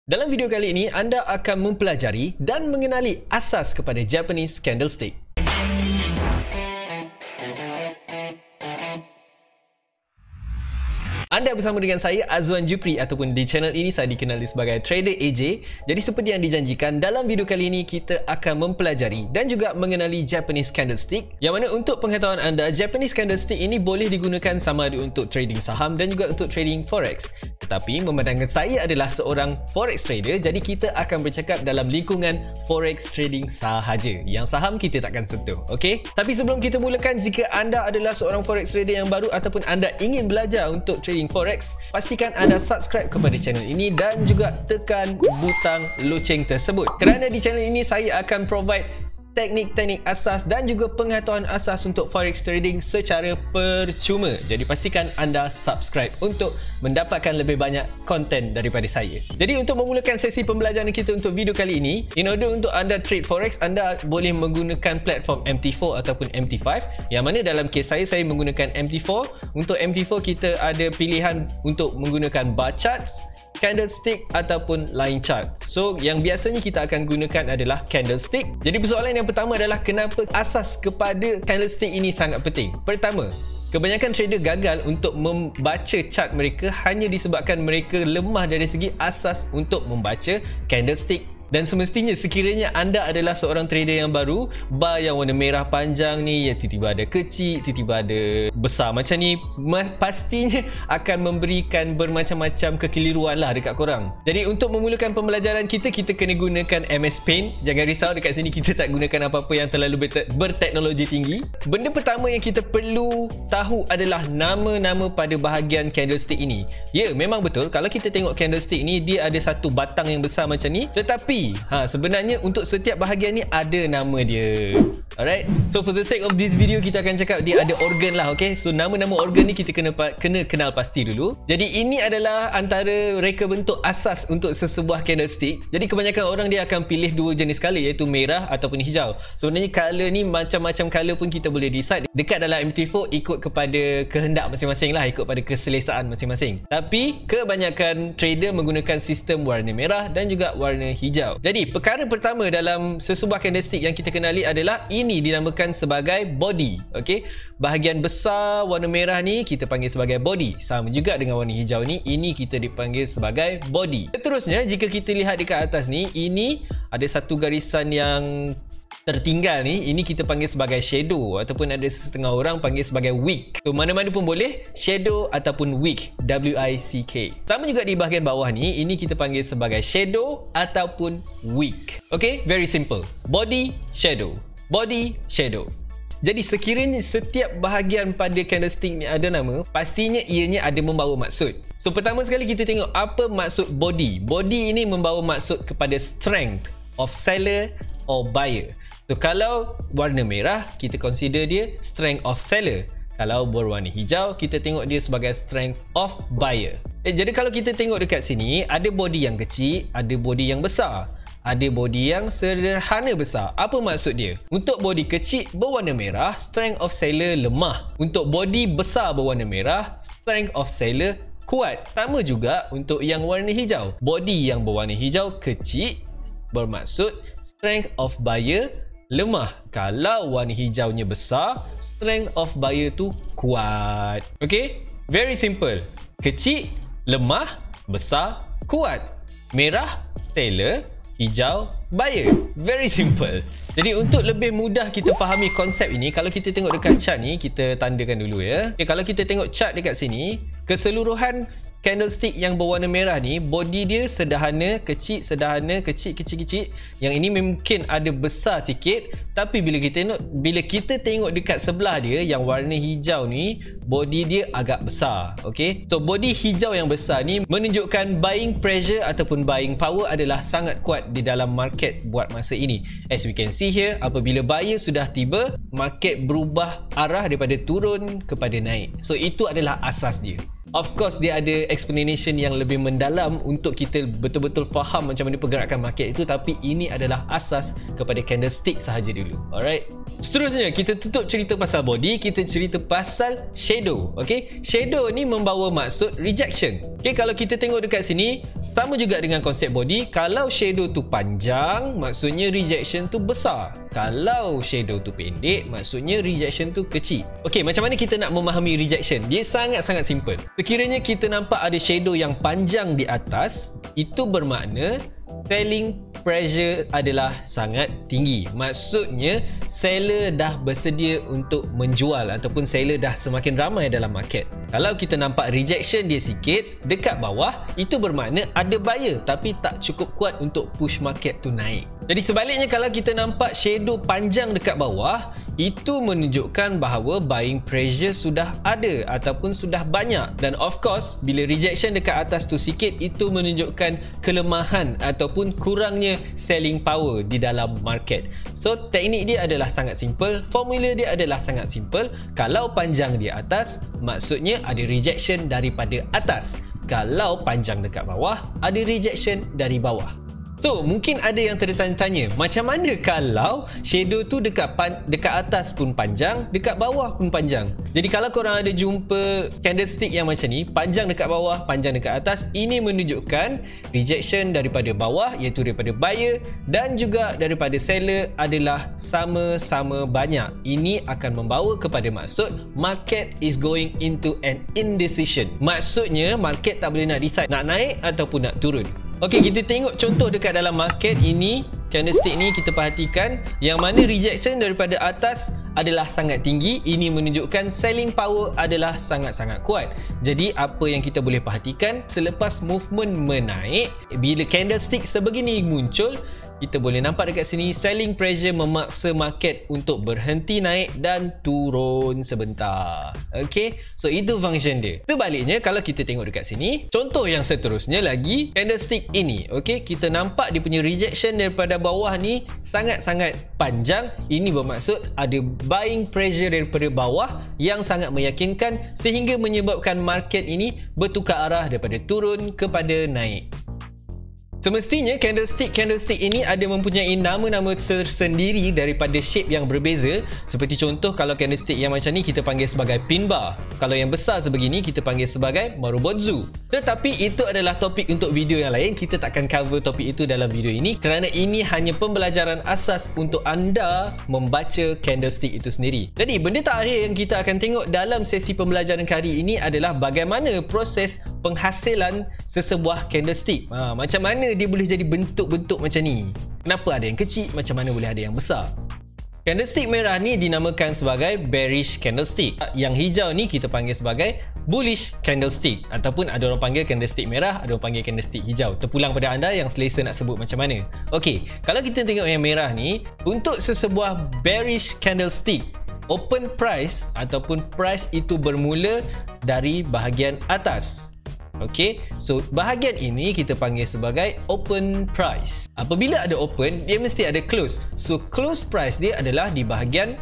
Dalam video kali ini, anda akan mempelajari dan mengenali asas kepada Japanese candlestick. Anda bersama dengan saya Azwan Jupri ataupun di channel ini saya dikenali sebagai Trader AJ. Jadi seperti yang dijanjikan, dalam video kali ini kita akan mempelajari dan juga mengenali Japanese candlestick. Yang mana untuk pengetahuan anda, Japanese candlestick ini boleh digunakan sama ada untuk trading saham dan juga untuk trading forex. Tetapi memandangkan saya adalah seorang forex trader, jadi kita akan bercakap dalam lingkungan forex trading sahaja. Yang saham kita takkan sentuh, okey? Tapi sebelum kita mulakan, jika anda adalah seorang forex trader yang baru ataupun anda ingin belajar untuk trading forex, pastikan anda subscribe kepada channel ini dan juga tekan butang loceng tersebut. Kerana di channel ini saya akan provide teknik-teknik asas dan juga pengetahuan asas untuk forex trading secara percuma. Jadi pastikan anda subscribe untuk mendapatkan lebih banyak konten daripada saya. Jadi untuk memulakan sesi pembelajaran kita untuk video kali ini, in order untuk anda trade forex, anda boleh menggunakan platform MT4 ataupun MT5. Yang mana dalam kes saya menggunakan MT4. Untuk MT4 kita ada pilihan untuk menggunakan bar charts, candlestick ataupun line chart. So yang biasanya kita akan gunakan adalah candlestick. Jadi persoalan yang pertama adalah kenapa asas kepada candlestick ini sangat penting. Pertama, kebanyakan trader gagal untuk membaca chart mereka hanya disebabkan mereka lemah dari segi asas untuk membaca candlestick. Dan semestinya sekiranya anda adalah seorang trader yang baru, bar yang warna merah panjang ni, yang tiba-tiba ada kecil, tiba-tiba ada besar macam ni, pastinya akan memberikan bermacam-macam kekeliruan lah dekat korang. Jadi untuk memulakan pembelajaran kita kena gunakan MS Paint. Jangan risau, dekat sini kita tak gunakan apa-apa yang terlalu berteknologi tinggi. Benda pertama yang kita perlu tahu adalah nama-nama pada bahagian candlestick ini. Ya, memang betul, kalau kita tengok candlestick ni, dia ada satu batang yang besar macam ni, tetapi sebenarnya untuk setiap bahagian ni ada nama dia. Alright, so for the sake of this video kita akan cakap dia ada organ lah, okay? So nama-nama organ ni kita kena kenal pasti dulu. Jadi ini adalah antara reka bentuk asas untuk sesebuah candlestick. Jadi kebanyakan orang dia akan pilih dua jenis colour, iaitu merah ataupun hijau. Sebenarnya colour ni macam-macam colour pun kita boleh decide dekat dalam MT4 ikut kepada kehendak masing-masing lah, ikut pada keselesaan masing-masing. Tapi kebanyakan trader menggunakan sistem warna merah dan juga warna hijau. Jadi perkara pertama dalam sesebuah candlestick yang kita kenali adalah ini dinamakan sebagai body. Okey, bahagian besar warna merah ni kita panggil sebagai body. Sama juga dengan warna hijau ni, ini kita dipanggil sebagai body. Seterusnya jika kita lihat dekat atas ni, ini ada satu garisan yang tertinggal ni, ini kita panggil sebagai shadow ataupun ada setengah orang panggil sebagai wick. So mana-mana pun boleh, shadow ataupun wick, W-I-C-K. Sama juga di bahagian bawah ni, ini kita panggil sebagai shadow ataupun wick. Okay, very simple. Body, shadow. Body, shadow. Jadi sekiranya setiap bahagian pada candlestick ni ada nama, pastinya ianya ada membawa maksud. So pertama sekali kita tengok apa maksud body. Body ini membawa maksud kepada strength of seller or buyer. So kalau warna merah, kita consider dia strength of seller. Kalau berwarna hijau, kita tengok dia sebagai strength of buyer. Jadi kalau kita tengok dekat sini, ada body yang kecil, ada body yang besar. Ada body yang sederhana besar. Apa maksud dia? Untuk body kecil berwarna merah, strength of seller lemah. Untuk body besar berwarna merah, strength of seller kuat. Sama juga untuk yang warna hijau. Body yang berwarna hijau kecil bermaksud strength of buyer lemah. Kalau warna hijaunya besar, strength of buyer tu kuat. Okay? Very simple. Kecil, lemah, besar, kuat. Merah, seller, hijau, buyer. Very simple. Jadi untuk lebih mudah kita fahami konsep ini, kalau kita tengok dekat chart ni, kita tandakan dulu ya. Okay, kalau kita tengok chart dekat sini, keseluruhan candlestick yang berwarna merah ni, body dia sederhana, kecil, sederhana, kecil, kecil-kecil. Yang ini mungkin ada besar sikit, tapi bila kita tengok dekat sebelah dia yang warna hijau ni, body dia agak besar. Okay, so body hijau yang besar ni menunjukkan buying pressure ataupun buying power adalah sangat kuat di dalam market buat masa ini. As we can see here, apabila buyer sudah tiba, market berubah arah daripada turun kepada naik. So itu adalah asas dia. Of course dia ada explanation yang lebih mendalam untuk kita betul-betul faham macam mana pergerakan market itu, tapi ini adalah asas kepada candlestick sahaja dulu. Alright. Seterusnya kita tutup cerita pasal body, kita cerita pasal shadow. Okay, shadow ni membawa maksud rejection. Okay, kalau kita tengok dekat sini, Sama juga dengan konsep body, kalau shadow tu panjang, maksudnya rejection tu besar. Kalau shadow tu pendek, maksudnya rejection tu kecil. Okey, macam mana kita nak memahami rejection? Dia sangat-sangat simple. Sekiranya kita nampak ada shadow yang panjang di atas, itu bermakna selling pressure adalah sangat tinggi. Maksudnya seller dah bersedia untuk menjual ataupun seller dah semakin ramai dalam market. Kalau kita nampak rejection dia sikit dekat bawah, itu bermakna ada buyer tapi tak cukup kuat untuk push market tu naik. Jadi sebaliknya, kalau kita nampak shadow panjang dekat bawah, itu menunjukkan bahawa buying pressure sudah ada ataupun sudah banyak. Dan of course, bila rejection dekat atas tu sikit, itu menunjukkan kelemahan ataupun kurangnya selling power di dalam market. So, teknik dia adalah sangat simple, formula dia adalah sangat simple. Kalau panjang di atas, maksudnya ada rejection daripada atas. Kalau panjang dekat bawah, ada rejection dari bawah. So, mungkin ada yang tertanya-tanya, macam mana kalau shadow tu dekat atas pun panjang, dekat bawah pun panjang? Jadi kalau korang ada jumpa candlestick yang macam ni, panjang dekat bawah, panjang dekat atas, ini menunjukkan rejection daripada bawah, iaitu daripada buyer dan juga daripada seller adalah sama-sama banyak. Ini akan membawa kepada maksud market is going into an indecision. Maksudnya market tak boleh nak decide nak naik ataupun nak turun. Okey, kita tengok contoh dekat dalam market ini. Candlestick ni kita perhatikan yang mana rejection daripada atas adalah sangat tinggi. Ini menunjukkan selling power adalah sangat-sangat kuat. Jadi apa yang kita boleh perhatikan, selepas movement menaik, bila candlestick sebegini muncul, kita boleh nampak dekat sini selling pressure memaksa market untuk berhenti naik dan turun sebentar. Okey, so itu function dia. Sebaliknya, kalau kita tengok dekat sini, contoh yang seterusnya lagi, candlestick ini. Okey, kita nampak dia punya rejection daripada bawah ni sangat-sangat panjang. Ini bermaksud ada buying pressure daripada bawah yang sangat meyakinkan sehingga menyebabkan market ini bertukar arah daripada turun kepada naik. Semestinya candlestick ini ada mempunyai nama-nama tersendiri daripada shape yang berbeza. Seperti contoh, kalau candlestick yang macam ni kita panggil sebagai pin bar. Kalau yang besar sebegini kita panggil sebagai Marubozu. Tetapi itu adalah topik untuk video yang lain. Kita takkan cover topik itu dalam video ini kerana ini hanya pembelajaran asas untuk anda membaca candlestick itu sendiri. Jadi benda terakhir yang kita akan tengok dalam sesi pembelajaran kali ini adalah bagaimana proses penghasilan sesebuah candlestick. Macam mana dia boleh jadi bentuk-bentuk macam ni? Kenapa ada yang kecil? Macam mana boleh ada yang besar? Candlestick merah ni dinamakan sebagai bearish candlestick. Yang hijau ni kita panggil sebagai bullish candlestick. Ataupun ada orang panggil candlestick merah, ada orang panggil candlestick hijau. Terpulang pada anda yang selesa nak sebut macam mana. Okey, kalau kita tengok yang merah ni, untuk sesebuah bearish candlestick, open price ataupun price itu bermula dari bahagian atas. Okey, so bahagian ini kita panggil sebagai open price. Apabila ada open, dia mesti ada close. So close price dia adalah di bahagian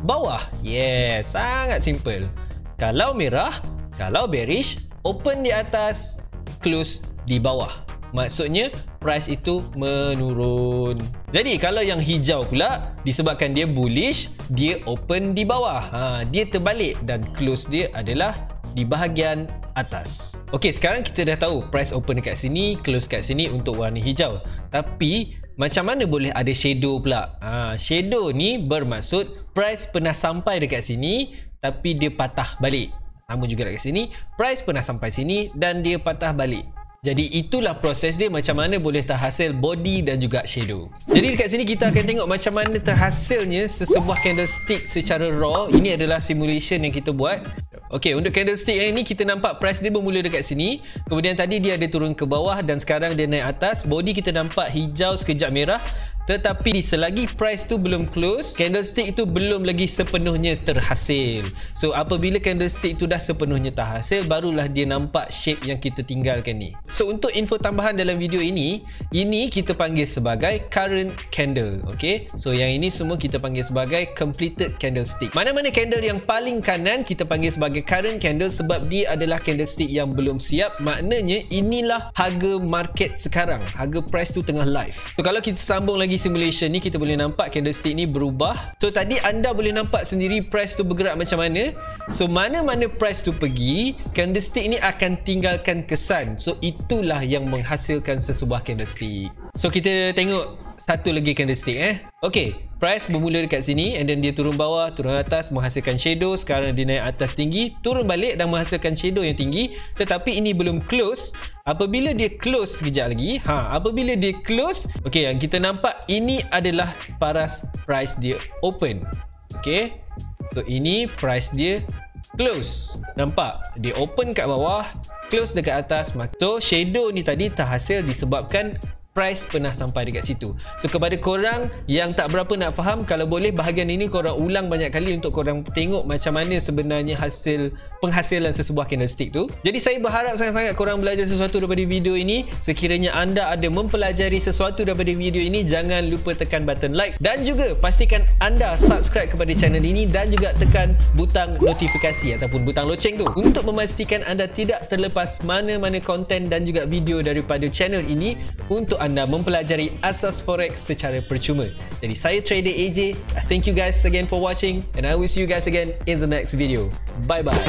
bawah. Yes, sangat simple. Kalau merah, kalau bearish, open di atas, close di bawah. Maksudnya price itu menurun. Jadi kalau yang hijau pula, disebabkan dia bullish, dia open di bawah. Dia terbalik dan close dia adalah di bahagian atas. Okey, sekarang kita dah tahu price open dekat sini, close kat sini untuk warna hijau. Tapi macam mana boleh ada shadow pula? Shadow ni bermaksud price pernah sampai dekat sini tapi dia patah balik. Sama juga dekat sini, price pernah sampai sini dan dia patah balik. Jadi itulah proses dia macam mana boleh terhasil body dan juga shadow. Jadi dekat sini kita akan tengok macam mana terhasilnya sesebuah candlestick secara raw. Ini adalah simulation yang kita buat. Okey, untuk candlestick yang ini kita nampak price dia bermula dekat sini. Kemudian tadi dia ada turun ke bawah dan sekarang dia naik atas. Body kita nampak hijau sekejap merah. Tetapi selagi price tu belum close, candlestick itu belum lagi sepenuhnya terhasil. So apabila candlestick itu dah sepenuhnya terhasil, barulah dia nampak shape yang kita tinggalkan ni. So untuk info tambahan dalam video ini kita panggil sebagai current candle. Okay, so yang ini semua kita panggil sebagai completed candlestick. Mana-mana candle yang paling kanan kita panggil sebagai current candle sebab dia adalah candlestick yang belum siap. Maknanya inilah harga market sekarang, harga price tu tengah live. So kalau kita sambung lagi di simulation ni kita boleh nampak candlestick ni berubah. So tadi anda boleh nampak sendiri price tu bergerak macam mana. So mana-mana price tu pergi, candlestick ni akan tinggalkan kesan. So itulah yang menghasilkan sesebuah candlestick. So kita tengok satu lagi candlestick Okay, price bermula dekat sini and then dia turun bawah, turun atas, menghasilkan shadow. Sekarang dia naik atas tinggi, turun balik dan menghasilkan shadow yang tinggi. Tetapi ini belum close. Apabila dia close sekejap lagi, apabila dia close, okay, yang kita nampak ini adalah paras price dia open. Okay, so ini price dia close. Nampak? Dia open kat bawah, close dekat atas. So shadow ni tadi terhasil disebabkan price pernah sampai dekat situ. So kepada korang yang tak berapa nak faham, kalau boleh bahagian ini korang ulang banyak kali untuk korang tengok macam mana sebenarnya penghasilan sesebuah candlestick tu. Jadi saya berharap sangat-sangat korang belajar sesuatu daripada video ini. Sekiranya anda ada mempelajari sesuatu daripada video ini, jangan lupa tekan button like dan juga pastikan anda subscribe kepada channel ini dan juga tekan butang notifikasi ataupun butang loceng tu untuk memastikan anda tidak terlepas mana-mana konten dan juga video daripada channel ini untuk anda mempelajari asas forex secara percuma. Jadi saya Trader AJ. Thank you guys again for watching and I will see you guys again in the next video. Bye bye.